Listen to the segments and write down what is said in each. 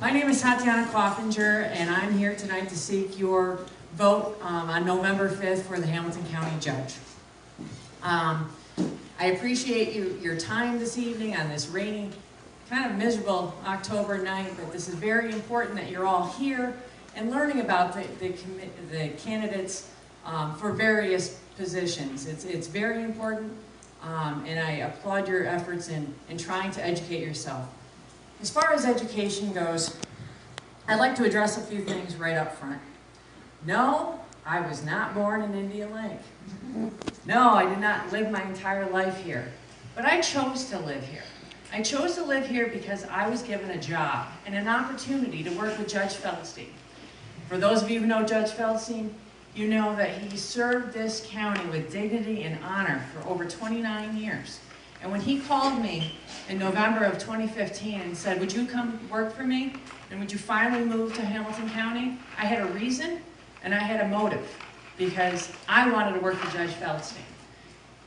My name is Coffinger, and I'm here tonight to seek your vote on November 5th for the Hamilton County Judge. I appreciate your time this evening on this rainy, kind of miserable October night, but this is very important that you're all here and learning about the candidates for various positions. It's very important, and I applaud your efforts in trying to educate yourself. As far as education goes, I'd like to address a few things right up front. No, I was not born in Indian Lake. No, I did not live my entire life here. But I chose to live here. I chose to live here because I was given a job and an opportunity to work with Judge Feldstein. For those of you who know Judge Feldstein, you know that he served this county with dignity and honor for over 29 years. And when he called me in November of 2015 and said, would you come work for me? And would you finally move to Hamilton County? I had a reason and I had a motive because I wanted to work with Judge Feldstein.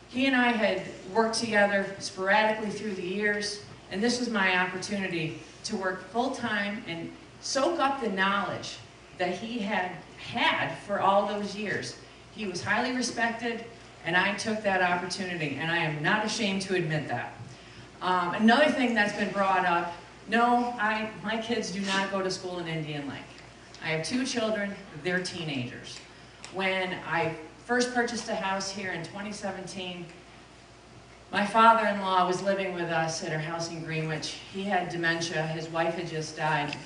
He and I had worked together sporadically through the years, and this was my opportunity to work full-time and soak up the knowledge that he had for all those years. He was highly respected, and I took that opportunity, and I am not ashamed to admit that. Another thing that's been brought up, no, my kids do not go to school in Indian Lake. I have two children, they're teenagers. When I first purchased a house here in 2017, my father-in-law was living with us at our house in Greenwich. He had dementia, his wife had just died.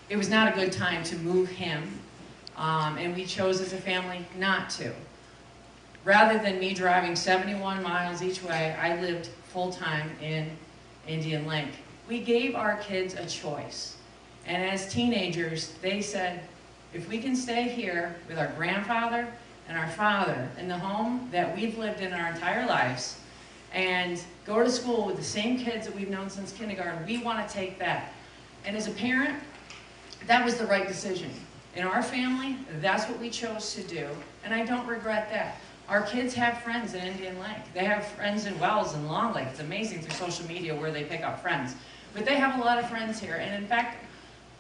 It was not a good time to move him, and we chose as a family not to. Rather than me driving 71 miles each way, I lived full-time in Indian Lake. We gave our kids a choice. And as teenagers, they said, if we can stay here with our grandfather and our father in the home that we've lived in our entire lives and go to school with the same kids that we've known since kindergarten, we want to take that. And as a parent, that was the right decision. In our family, that's what we chose to do, and I don't regret that. Our kids have friends in Indian Lake. They have friends in Wells and Long Lake. It's amazing through social media where they pick up friends. But they have a lot of friends here. And in fact,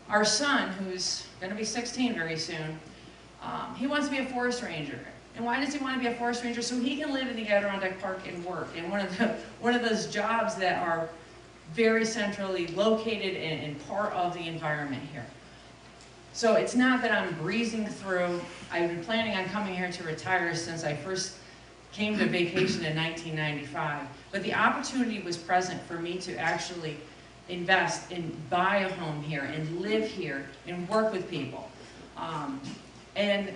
our son, who's going to be 16 very soon, he wants to be a forest ranger. And why does he want to be a forest ranger? So he can live in the Adirondack Park and work in one of those jobs that are very centrally located and part of the environment here. So it's not that I'm breezing through. I've been planning on coming here to retire since I first came to vacation in 1995. But the opportunity was present for me to actually invest and buy a home here and live here and work with people. And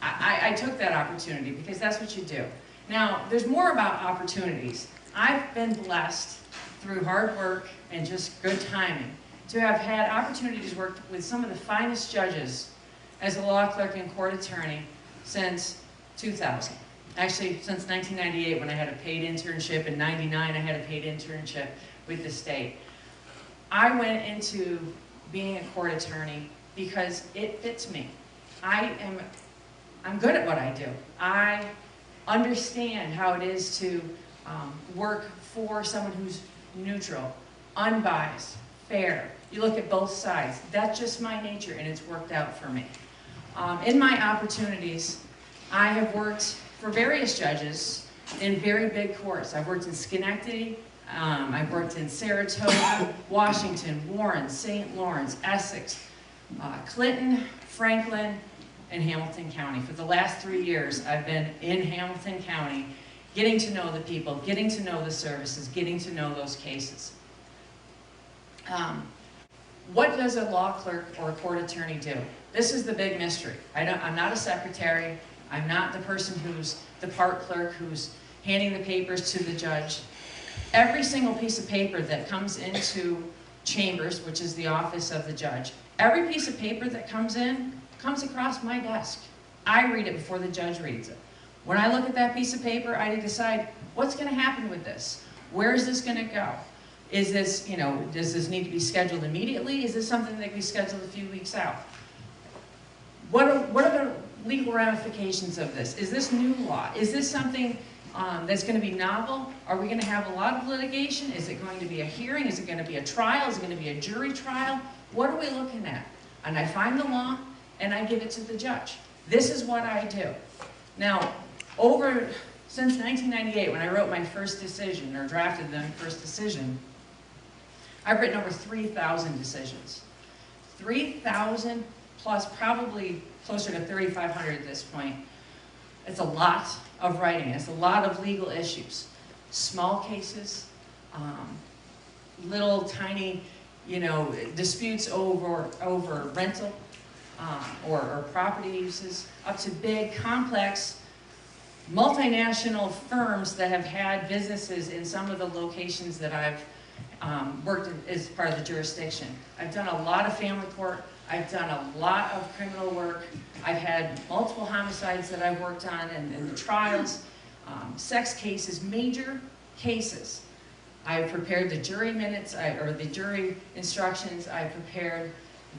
I took that opportunity because that's what you do. Now, there's more about opportunities. I've been blessed through hard work and just good timing to have had opportunities to work with some of the finest judges as a law clerk and court attorney since 2000. Actually, since 1998 when I had a paid internship. In 99 I had a paid internship with the state. I went into being a court attorney because it fits me. I'm good at what I do. I understand how it is to work for someone who's neutral, unbiased, fair. You look at both sides. That's just my nature, and it's worked out for me. In my opportunities, I have worked for various judges in very big courts. I've worked in Schenectady, I've worked in Saratoga, Washington, Warren, St. Lawrence, Essex, Clinton, Franklin, and Hamilton County. For the last 3 years, I've been in Hamilton County, getting to know the people, getting to know the services, getting to know those cases. What does a law clerk or a court attorney do? This is the big mystery. I'm not a secretary. I'm not the person who's the part clerk who's handing the papers to the judge. Every single piece of paper that comes into chambers, which is the office of the judge, every piece of paper that comes in comes across my desk. I read it before the judge reads it. When I look at that piece of paper, I decide what's going to happen with this. Where is this going to go? Is this, does this need to be scheduled immediately? Is this something that can be scheduled a few weeks out? What are the legal ramifications of this? Is this new law? Is this something that's going to be novel? Are we going to have a lot of litigation? Is it going to be a hearing? Is it going to be a trial? Is it going to be a jury trial? What are we looking at? And I find the law and I give it to the judge. This is what I do. Now, since 1998, when I wrote my first decision, or drafted the first decision, I've written over 3,000 decisions. 3,000 plus probably closer to 3,500 at this point. It's a lot of writing. It's a lot of legal issues. Small cases, little tiny, disputes over rental or property uses, up to big, complex, multinational firms that have had businesses in some of the locations that I've worked in as part of the jurisdiction. I've done a lot of family court. I've done a lot of criminal work. I've had multiple homicides that I've worked on and the trials, sex cases, major cases. I've prepared the jury minutes, or the jury instructions. I've prepared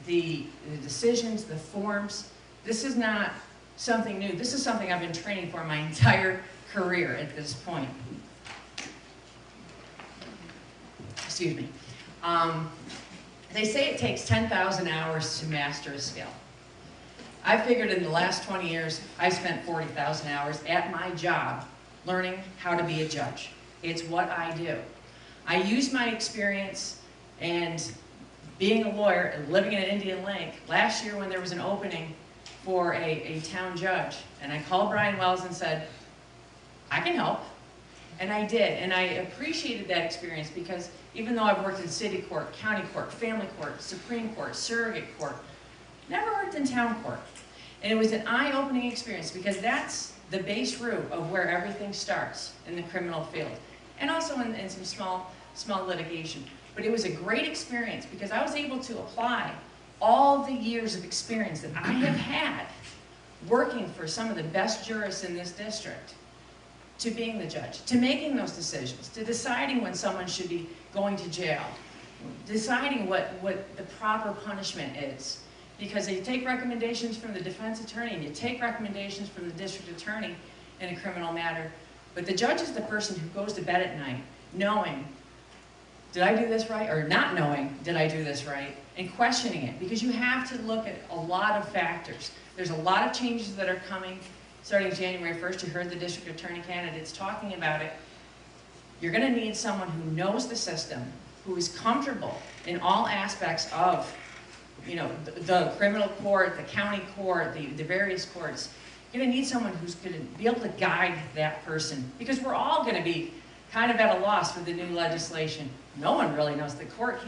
the decisions, the forms. This is not something new. This is something I've been training for my entire career at this point. Excuse me. They say it takes 10,000 hours to master a skill. I figured in the last 20 years, I spent 40,000 hours at my job learning how to be a judge. It's what I do. I use my experience and being a lawyer and living in Indian Lake. Last year when there was an opening for a town judge, and I called Brian Wells and said, I can help. And I did, and I appreciated that experience because even though I've worked in city court, county court, family court, Supreme Court, surrogate court, never worked in town court. And it was an eye-opening experience because that's the base root of where everything starts in the criminal field. And also in some small litigation. But it was a great experience because I was able to apply all the years of experience that I have had working for some of the best jurists in this district to being the judge, to making those decisions, to deciding when someone should be going to jail, deciding what the proper punishment is. Because you take recommendations from the defense attorney and you take recommendations from the district attorney in a criminal matter, but the judge is the person who goes to bed at night knowing, did I do this right? Or not knowing, did I do this right? And questioning it, because you have to look at a lot of factors. There's a lot of changes that are coming starting January 1st. You heard the district attorney candidates talking about it. You're going to need someone who knows the system, who is comfortable in all aspects of the criminal court, the county court, the various courts. You're going to need someone who's going to be able to guide that person, because we're all going to be kind of at a loss with the new legislation. No one really knows. The court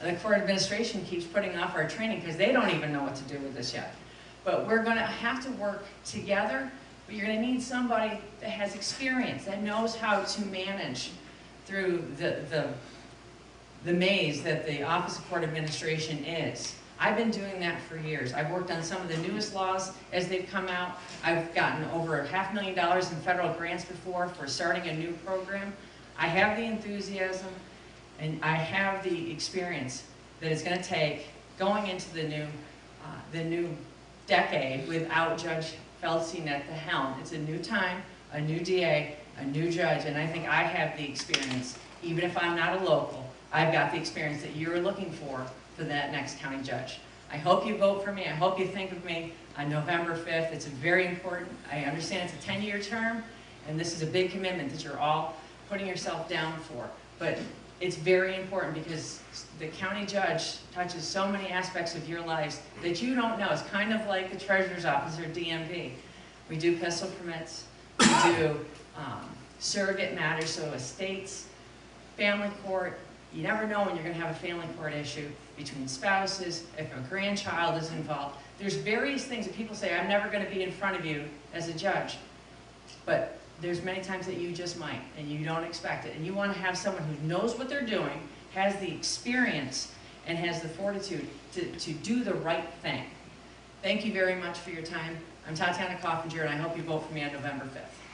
administration keeps putting off our training because they don't even know what to do with this yet. But we're going to have to work together. But you're going to need somebody that has experience, that knows how to manage through the maze that the Office of Court Administration is. I've been doing that for years. I've worked on some of the newest laws as they've come out. I've gotten over $500,000 in federal grants before for starting a new program. I have the enthusiasm and I have the experience that it's going to take going into the new decade without Judge Feldstein at the helm. It's a new time, a new DA, a new judge, and I think I have the experience. Even if I'm not a local, I've got the experience that you're looking for that next county judge. I hope you vote for me. I hope you think of me on November 5th. It's very important. I understand it's a 10-year term, and this is a big commitment that you're all putting yourself down for. But it's very important because the county judge touches so many aspects of your lives that you don't know. It's kind of like the treasurer's office or DMV. We do pistol permits. We do surrogate matters, so estates, family court. You never know when you're going to have a family court issue between spouses, if a grandchild is involved. There's various things that people say, I'm never going to be in front of you as a judge. But there's many times that you just might, and you don't expect it. And you want to have someone who knows what they're doing, has the experience, and has the fortitude to do the right thing. Thank you very much for your time. I'm Tatiana Coffinger, and I hope you vote for me on November 5th.